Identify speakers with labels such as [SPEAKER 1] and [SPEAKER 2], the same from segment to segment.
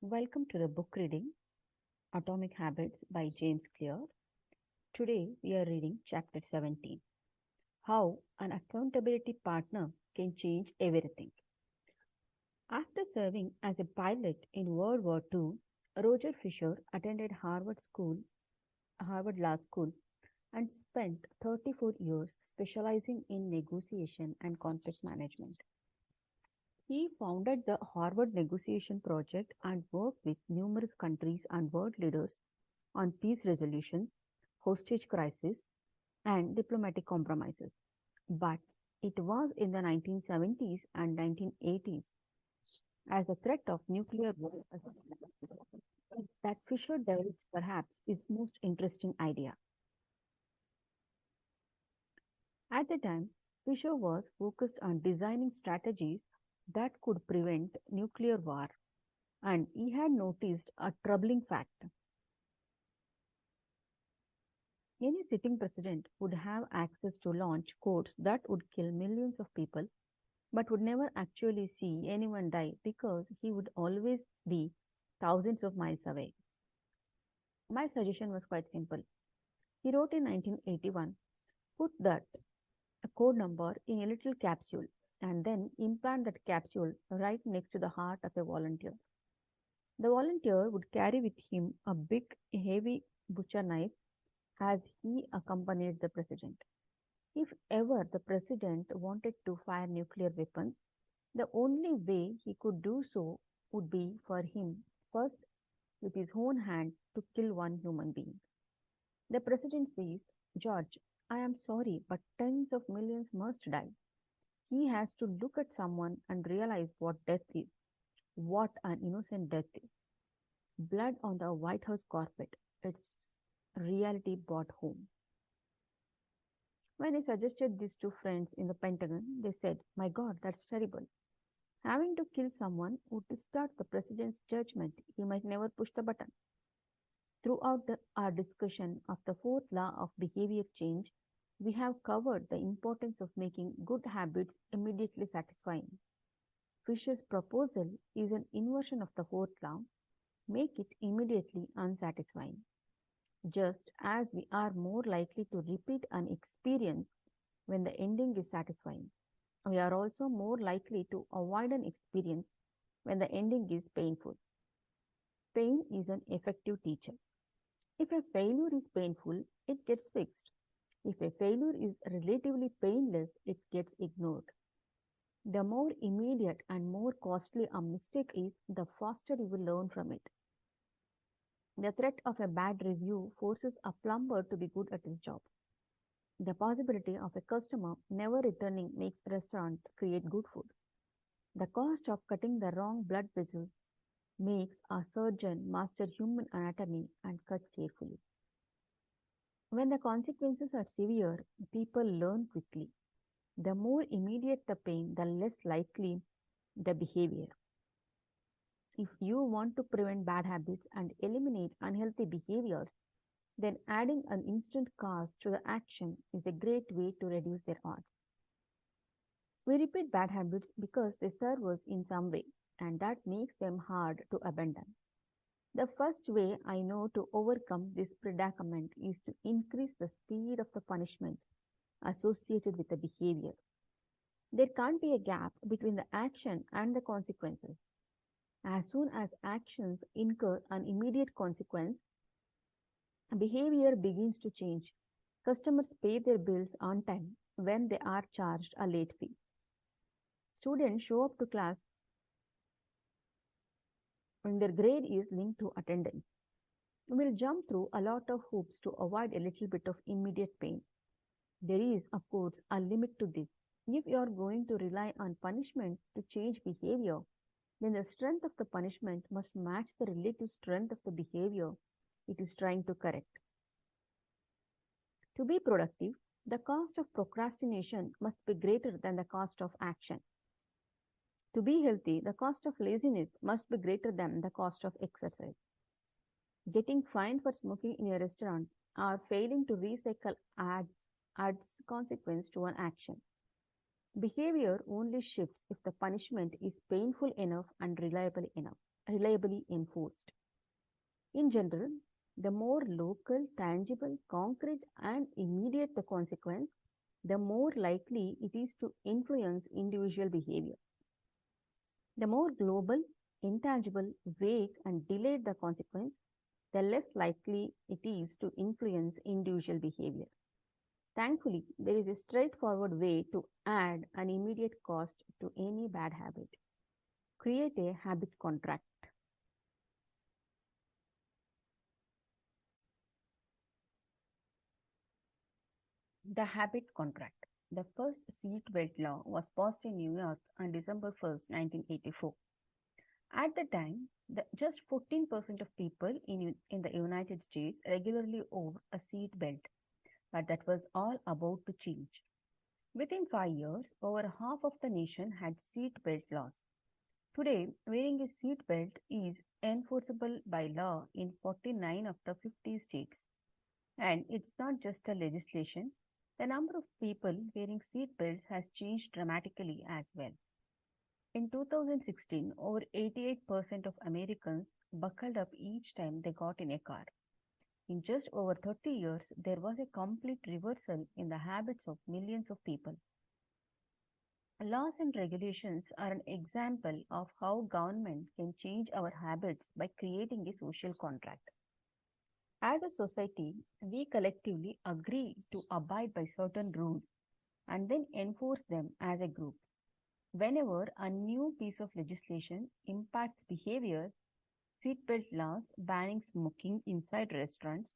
[SPEAKER 1] Welcome to the book reading Atomic Habits by James Clear. Today we are reading chapter 17, How an Accountability Partner Can Change Everything. After serving as a pilot in World War II, Roger Fisher attended Harvard Law School and spent 34 years specializing in negotiation and conflict management. He founded the Harvard Negotiation Project and worked with numerous countries and world leaders on peace resolution, hostage crisis, and diplomatic compromises. But it was in the 1970s and 1980s, as the threat of nuclear war that Fisher developed perhaps his most interesting idea. At the time, Fisher was focused on designing strategies that could prevent nuclear war, and he had noticed a troubling fact. Any sitting president would have access to launch codes that would kill millions of people, but would never actually see anyone die because he would always be thousands of miles away. My suggestion was quite simple. He wrote in 1981, put that code number in a little capsule and then implant that capsule right next to the heart of a volunteer. The volunteer would carry with him a big, heavy butcher knife as he accompanied the president. If ever the president wanted to fire nuclear weapons, the only way he could do so would be for him first with his own hand to kill one human being. The president says, George, I am sorry, but tens of millions must die. He has to look at someone and realize what death is, what an innocent death is. Blood on the White House carpet. It's reality brought home. When he suggested this to friends in the Pentagon, they said, My God, that's terrible. Having to kill someone would distort the president's judgment. He might never push the button. Throughout our discussion of the fourth law of behavior change, we have covered the importance of making good habits immediately satisfying. Fisher's proposal is an inversion of the fourth law, make it immediately unsatisfying. Just as we are more likely to repeat an experience when the ending is satisfying, we are also more likely to avoid an experience when the ending is painful. Pain is an effective teacher. If a failure is painful, it gets fixed. If a failure is relatively painless, it gets ignored. The more immediate and more costly a mistake is, the faster you will learn from it. The threat of a bad review forces a plumber to be good at his job. The possibility of a customer never returning makes a restaurant create good food. The cost of cutting the wrong blood vessel makes a surgeon master human anatomy and cut carefully. When the consequences are severe, people learn quickly. The more immediate the pain, the less likely the behavior. If you want to prevent bad habits and eliminate unhealthy behaviors, then adding an instant cost to the action is a great way to reduce their odds. We repeat bad habits because they serve us in some way, and that makes them hard to abandon. The first way I know to overcome this predicament is to increase the speed of the punishment associated with the behavior. There can't be a gap between the action and the consequences. As soon as actions incur an immediate consequence, behavior begins to change. Customers pay their bills on time when they are charged a late fee. Students show up to class when their grade is linked to attendance. We'll jump through a lot of hoops to avoid a little bit of immediate pain. There is, of course, a limit to this. If you are going to rely on punishment to change behavior, then the strength of the punishment must match the relative strength of the behavior it is trying to correct. To be productive, the cost of procrastination must be greater than the cost of action. To be healthy, the cost of laziness must be greater than the cost of exercise. Getting fined for smoking in a restaurant or failing to recycle adds consequence to an action. Behavior only shifts if the punishment is painful enough and reliable enough. reliably enforced. In general, the more local, tangible, concrete, and immediate the consequence, the more likely it is to influence individual behavior. The more global, intangible, vague, and delayed the consequence, the less likely it is to influence individual behavior. Thankfully, there is a straightforward way to add an immediate cost to any bad habit. Create a habit contract. The habit contract. The first seatbelt law was passed in New York on December 1st, 1984. At the time, just 14% of people in the United States regularly wore a seat belt, but that was all about to change. Within 5 years, over half of the nation had seat belt laws. Today, wearing a seat belt is enforceable by law in 49 of the 50 states. And it's not just a legislation, the number of people wearing seat belts has changed dramatically as well. In 2016, over 88% of Americans buckled up each time they got in a car. In just over 30 years, there was a complete reversal in the habits of millions of people. Laws and regulations are an example of how government can change our habits by creating a social contract. As a society, we collectively agree to abide by certain rules and then enforce them as a group. Whenever a new piece of legislation impacts behavior, seatbelt laws banning smoking inside restaurants,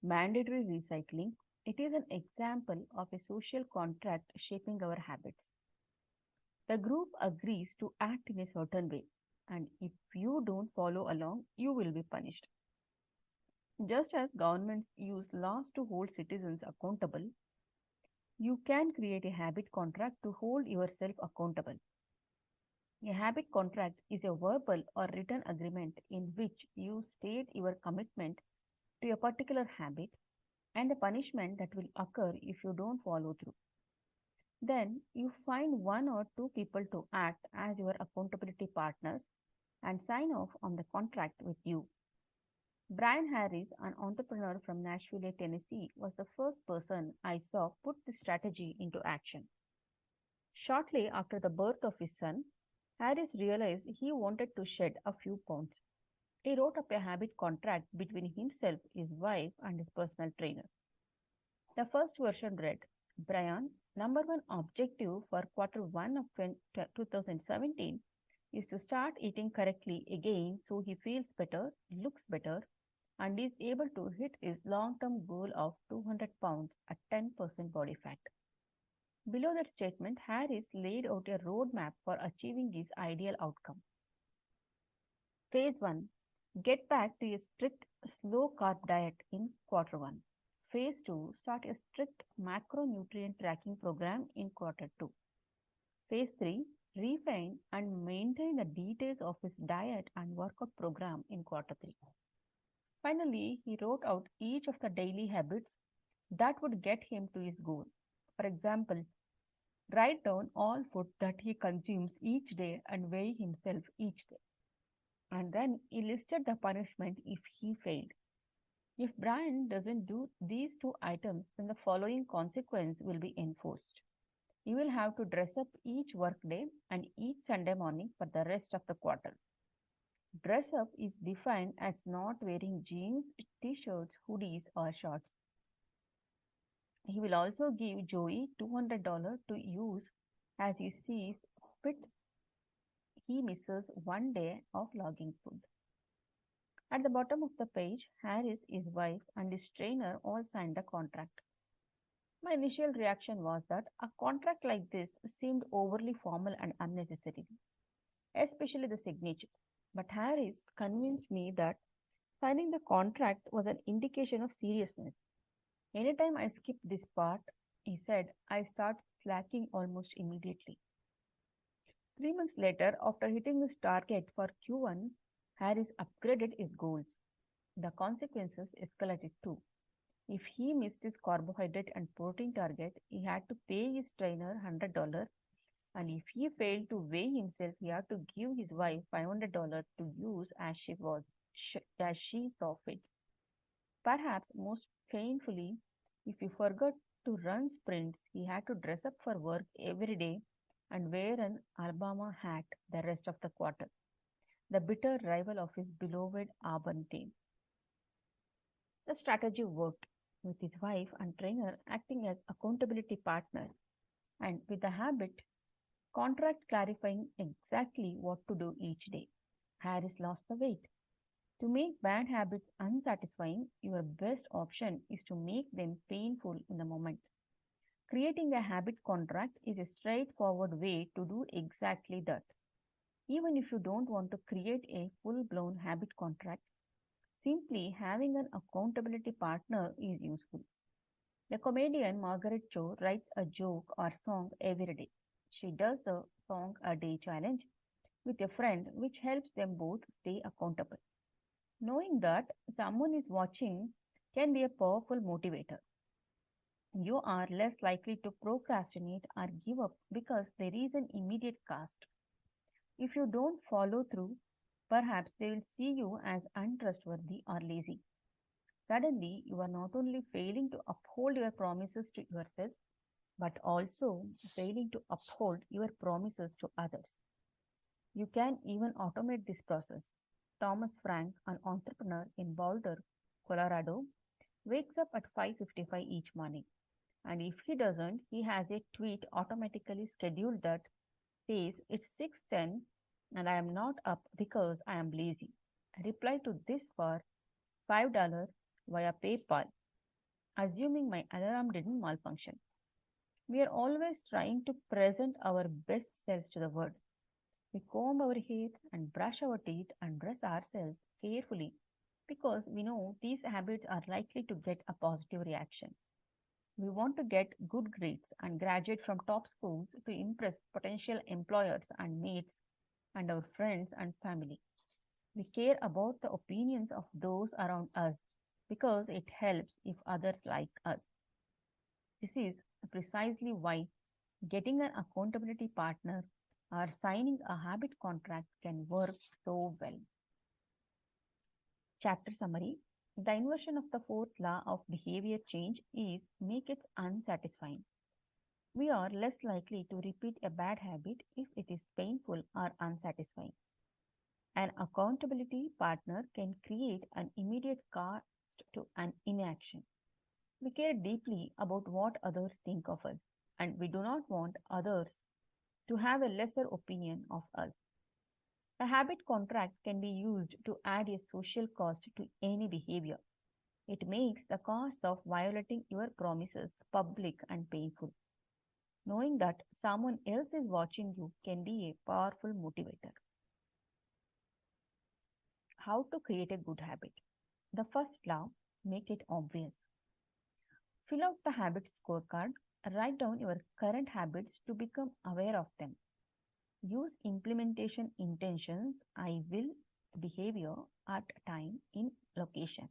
[SPEAKER 1] mandatory recycling, it is an example of a social contract shaping our habits. The group agrees to act in a certain way, and if you don't follow along, you will be punished. Just as governments use laws to hold citizens accountable, you can create a habit contract to hold yourself accountable. A habit contract is a verbal or written agreement in which you state your commitment to a particular habit and the punishment that will occur if you don't follow through. Then you find one or two people to act as your accountability partners and sign off on the contract with you. Brian Harris, an entrepreneur from Nashville, Tennessee, was the first person I saw put this strategy into action. Shortly after the birth of his son, Harris realized he wanted to shed a few pounds. He wrote up a habit contract between himself, his wife, and his personal trainer. The first version read, Brian, number one objective for quarter one of 2017 is to start eating correctly again so he feels better, looks better, and is able to hit his long term goal of 200 pounds at 10% body fat. Below that statement, Harris laid out a roadmap for achieving his ideal outcome. Phase 1, get back to a strict slow carb diet in quarter 1. Phase 2, start a strict macronutrient tracking program in quarter 2. Phase 3, refine and maintain the details of his diet and workout program in quarter 3. Finally, he wrote out each of the daily habits that would get him to his goal. For example, write down all food that he consumes each day and weigh himself each day. And then he listed the punishment if he failed. If Brian doesn't do these two items, then the following consequence will be enforced. You will have to dress up each workday and each Sunday morning for the rest of the quarter. Dress up is defined as not wearing jeans, t-shirts, hoodies, or shorts. He will also give Joey $200 to use as he sees fit. He misses one day of logging food. At the bottom of the page, Harris, his wife, and his trainer all signed the contract. My initial reaction was that a contract like this seemed overly formal and unnecessary, especially the signature. But Harris convinced me that signing the contract was an indication of seriousness. Anytime I skip this part, he said, I start slacking almost immediately. 3 months later, after hitting his target for Q1, Harris upgraded his goals. The consequences escalated too. If he missed his carbohydrate and protein target, he had to pay his trainer $100 And if he failed to weigh himself, he had to give his wife $500 to use as she saw fit. Perhaps most painfully, if he forgot to run sprints, he had to dress up for work every day and wear an Alabama hat the rest of the quarter, the bitter rival of his beloved Auburn team. The strategy worked, with his wife and trainer acting as accountability partners, and with the habit contract clarifying exactly what to do each day. Harris lost the weight. To make bad habits unsatisfying, your best option is to make them painful in the moment. Creating a habit contract is a straightforward way to do exactly that. Even if you don't want to create a full blown habit contract, simply having an accountability partner is useful. The comedian Margaret Cho writes a joke or song every day. She does the song a day challenge with a friend, which helps them both stay accountable. Knowing that someone is watching can be a powerful motivator. You are less likely to procrastinate or give up because there is an immediate cost. If you don't follow through, perhaps they will see you as untrustworthy or lazy. Suddenly, you are not only failing to uphold your promises to yourself, but also failing to uphold your promises to others. You can even automate this process. Thomas Frank, an entrepreneur in Boulder, Colorado, wakes up at 5:55 each morning. And if he doesn't, he has a tweet automatically scheduled that says it's 6:10 and I am not up because I am lazy. Reply to this for $5 via PayPal, assuming my alarm didn't malfunction. We are always trying to present our best selves to the world. We comb our hair and brush our teeth and dress ourselves carefully because we know these habits are likely to get a positive reaction. We want to get good grades and graduate from top schools to impress potential employers and mates and our friends and family. We care about the opinions of those around us because it helps if others like us. This is precisely why getting an accountability partner or signing a habit contract can work so well. Chapter summary. The inversion of the fourth law of behavior change is make it unsatisfying. We are less likely to repeat a bad habit if it is painful or unsatisfying. An accountability partner can create an immediate cost to an inaction. We care deeply about what others think of us, and we do not want others to have a lesser opinion of us. A habit contract can be used to add a social cost to any behavior. It makes the cost of violating your promises public and painful. Knowing that someone else is watching you can be a powerful motivator. How to create a good habit? The first law, make it obvious. Fill out the habit scorecard. Write down your current habits to become aware of them. Use implementation intentions I will behavior at time in location.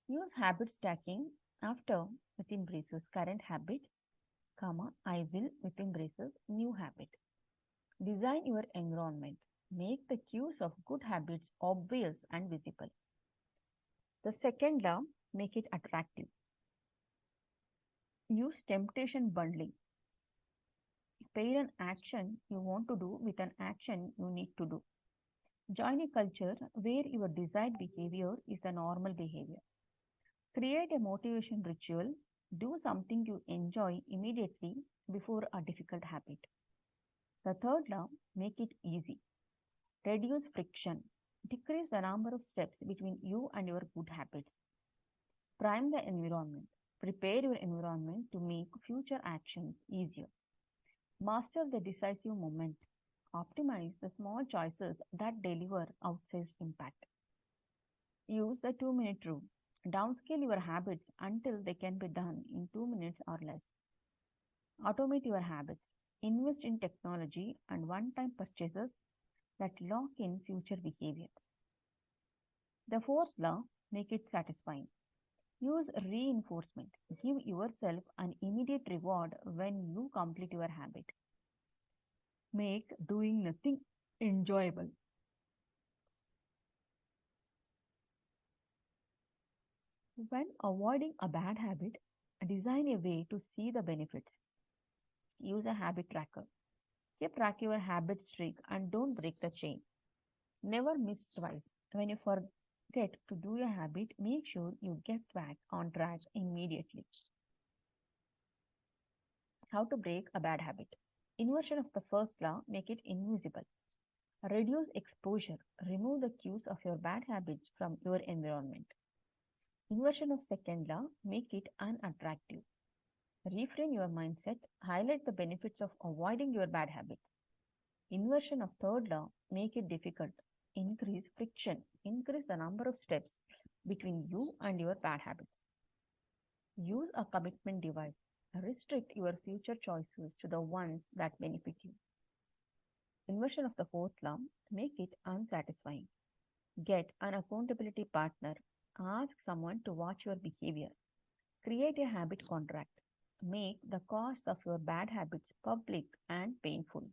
[SPEAKER 1] Use habit stacking after within braces current habit, comma I will within braces new habit. Design your environment. Make the cues of good habits obvious and visible. The second law, make it attractive. Use temptation bundling. Pair an action you want to do with an action you need to do. Join a culture where your desired behavior is the normal behavior. Create a motivation ritual. Do something you enjoy immediately before a difficult habit. The third law, make it easy. Reduce friction. Decrease the number of steps between you and your good habits. Prime the environment. Prepare your environment to make future actions easier. Master the decisive moment. Optimize the small choices that deliver outsized impact. Use the 2-minute rule. Downscale your habits until they can be done in 2 minutes or less. Automate your habits. Invest in technology and one time purchases that lock in future behavior. The fourth law, make it satisfying. Use reinforcement. Give yourself an immediate reward when you complete your habit. Make doing nothing enjoyable. When avoiding a bad habit, design a way to see the benefits. Use a habit tracker. Keep track your habit streak and don't break the chain. Never miss twice. When you forget to do a habit, make sure you get back on track immediately. How to break a bad habit. Inversion of the first law, make it invisible. Reduce exposure. Remove the cues of your bad habits from your environment. Inversion of second law, make it unattractive. Reframe your mindset. Highlight the benefits of avoiding your bad habits. Inversion of third law, make it difficult. Increase friction. Increase the number of steps between you and your bad habits. Use a commitment device. Restrict your future choices to the ones that benefit you. Inversion of the fourth law, make it unsatisfying. Get an accountability partner. Ask someone to watch your behavior. Create a habit contract. Make the cost of your bad habits public and painful.